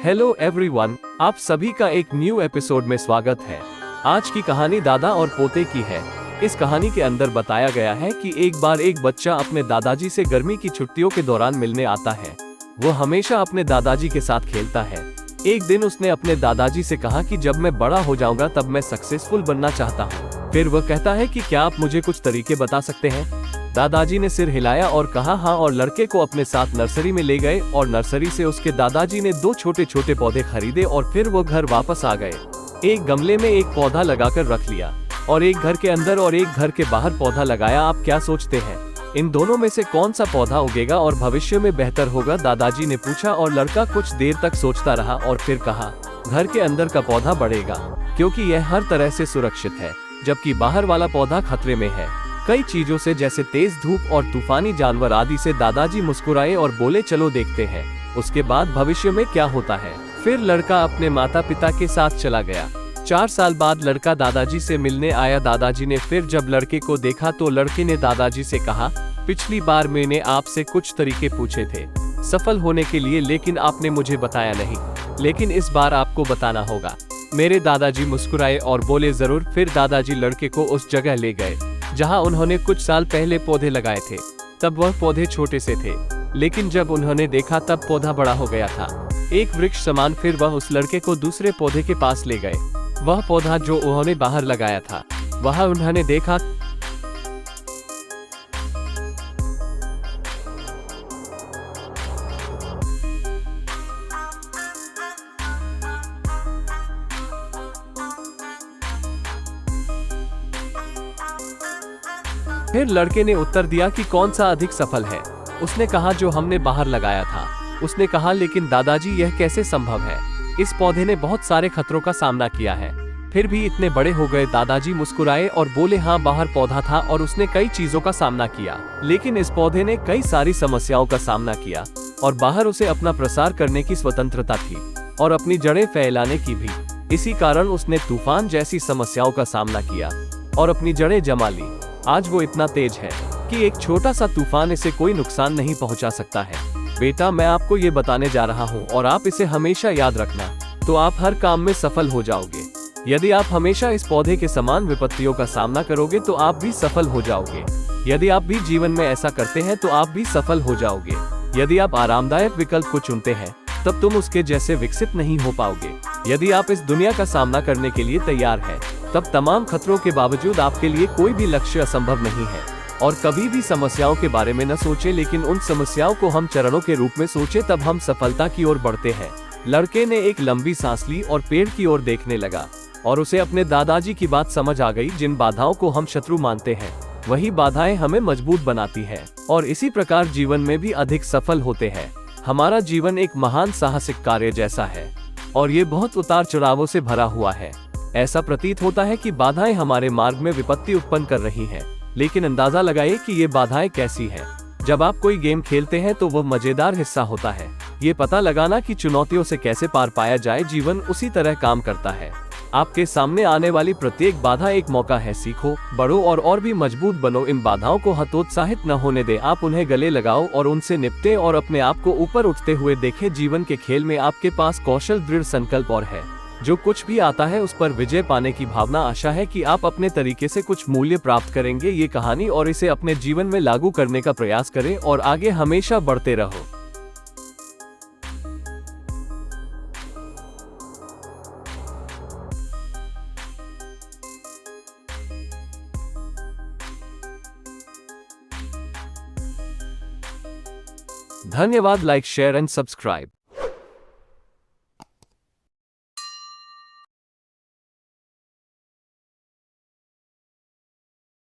Hello everyone, आप सभी का एक न्यू एपिसोड में स्वागत है। आज की कहानी दादा और पोते की है। इस कहानी के अंदर बताया गया है कि एक बार एक बच्चा अपने दादाजी से गर्मी की छुट्टियों के दौरान मिलने आता है। वो हमेशा अपने दादाजी के साथ खेलता है। एक दिन उसने अपने दादाजी से कहा कि जब मैं बड़ा हो जाऊंगा तब मैं सक्सेसफुल बनना चाहता हूँ। फिर वह कहता है कि क्या आप मुझे कुछ तरीके बता सकते हैं। दादाजी ने सिर हिलाया और कहा हाँ, और लड़के को अपने साथ नर्सरी में ले गए और नर्सरी से उसके दादाजी ने 2 छोटे छोटे पौधे खरीदे और फिर वो घर वापस आ गए। एक गमले में एक पौधा लगाकर रख लिया और एक घर के अंदर और एक घर के बाहर पौधा लगाया। आप क्या सोचते हैं, इन दोनों में से कौन सा पौधा उगेगा और भविष्य में बेहतर होगा? दादाजी ने पूछा और लड़का कुछ देर तक सोचता रहा और फिर कहा, घर के अंदर का पौधा बढ़ेगा क्योंकि यह हर तरह से सुरक्षित है, जबकि बाहर वाला पौधा खतरे में है। कई चीजों से जैसे तेज धूप और तूफानी जानवर आदि से दादाजी मुस्कुराए और बोले चलो देखते हैं उसके बाद भविष्य में क्या होता है। फिर लड़का अपने माता पिता के साथ चला गया। 4 साल बाद लड़का दादाजी से मिलने आया। दादाजी ने फिर जब लड़के को देखा तो लड़के ने दादाजी से कहा, पिछली बार मैंने आपसे कुछ तरीके पूछे थे सफल होने के लिए, लेकिन आपने मुझे बताया नहीं, लेकिन इस बार आपको बताना होगा। मेरे दादाजी मुस्कुराए और बोले जरूर। फिर दादाजी लड़के को उस जगह ले गए जहां उन्होंने कुछ साल पहले पौधे लगाए थे। तब वह पौधे छोटे से थे, लेकिन जब उन्होंने देखा तब पौधा बड़ा हो गया था, एक वृक्ष समान। फिर वह उस लड़के को दूसरे पौधे के पास ले गए। वह पौधा जो उन्होंने बाहर लगाया था, वहां उन्होंने देखा फिर लड़के ने उत्तर दिया कि कौन सा अधिक सफल है। उसने कहा जो हमने बाहर लगाया था। उसने कहा लेकिन दादाजी यह कैसे संभव है, इस पौधे ने बहुत सारे खतरों का सामना किया है, फिर भी इतने बड़े हो गए। दादाजी मुस्कुराए और बोले हाँ, बाहर पौधा था और उसने कई चीजों का सामना किया, लेकिन इस पौधे ने कई सारी समस्याओं का सामना किया और बाहर उसे अपना प्रसार करने की स्वतंत्रता थी और अपनी जड़ें फैलाने की भी। इसी कारण उसने तूफान जैसी समस्याओं का सामना किया और अपनी जड़ें जमा ली। आज वो इतना तेज है कि एक छोटा सा तूफान इसे कोई नुकसान नहीं पहुंचा सकता है। बेटा, मैं आपको ये बताने जा रहा हूँ और आप इसे हमेशा याद रखना, तो आप हर काम में सफल हो जाओगे। यदि आप हमेशा इस पौधे के समान विपत्तियों का सामना करोगे तो आप भी सफल हो जाओगे। यदि आप भी जीवन में ऐसा करते हैं तो आप भी सफल हो जाओगे। यदि आप आरामदायक विकल्प को चुनते हैं तब तुम उसके जैसे विकसित नहीं हो पाओगे। यदि आप इस दुनिया का सामना करने के लिए तैयार हैं, तब तमाम खतरों के बावजूद आपके लिए कोई भी लक्ष्य असंभव नहीं है। और कभी भी समस्याओं के बारे में न सोचें, लेकिन उन समस्याओं को हम चरणों के रूप में सोचें, तब हम सफलता की ओर बढ़ते हैं। लड़के ने एक लंबी सांस ली और पेड़ की ओर देखने लगा और उसे अपने दादाजी की बात समझ आ गई। जिन बाधाओं को हम शत्रु मानते हैं, वही बाधाएं हमें मजबूत बनाती है और इसी प्रकार जीवन में भी अधिक सफल होते हैं। हमारा जीवन एक महान साहसिक कार्य जैसा है और ये बहुत उतार चढ़ावों से भरा हुआ है। ऐसा प्रतीत होता है कि बाधाएं हमारे मार्ग में विपत्ति उत्पन्न कर रही हैं, लेकिन अंदाजा लगाइए कि ये बाधाएं कैसी हैं। जब आप कोई गेम खेलते हैं तो वह मजेदार हिस्सा होता है ये पता लगाना कि चुनौतियों से कैसे पार पाया जाए। जीवन उसी तरह काम करता है। आपके सामने आने वाली प्रत्येक बाधा एक मौका है। सीखो, बढ़ो और भी मजबूत बनो। इन बाधाओं को हतोत्साहित न होने दें, आप उन्हें गले लगाओ और उनसे निपटें और अपने आप को ऊपर उठते हुए देखें। जीवन के खेल में आपके पास कौशल, दृढ़ संकल्प और है। जो कुछ भी आता है उस पर विजय पाने की भावना। आशा है कि आप अपने तरीके से कुछ मूल्य प्राप्त करेंगे ये कहानी और इसे अपने जीवन में लागू करने का प्रयास करें और आगे हमेशा बढ़ते रहो। धन्यवाद। Like, share and subscribe.